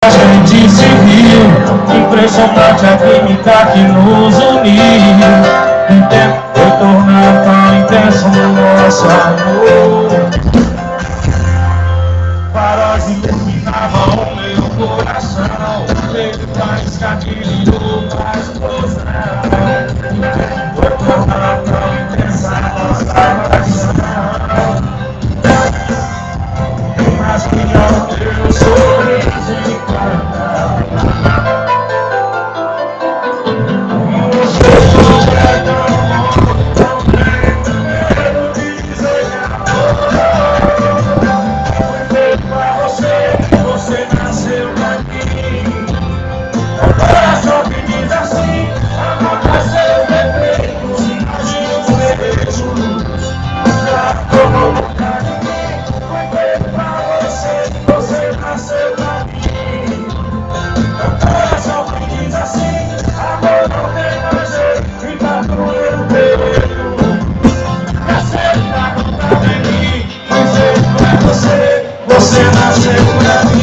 a gente se viu. Impressionante a química que nos uniu. O tempo foi tornando tão intenso no nosso amor. Faróis iluminavam o meu coração. Teve faísca que brilhou na explosão. O tempo foi tornando tão intensa a nossa paixão. Mas que ao teu sorriso encantado. Você nasceu pra mim.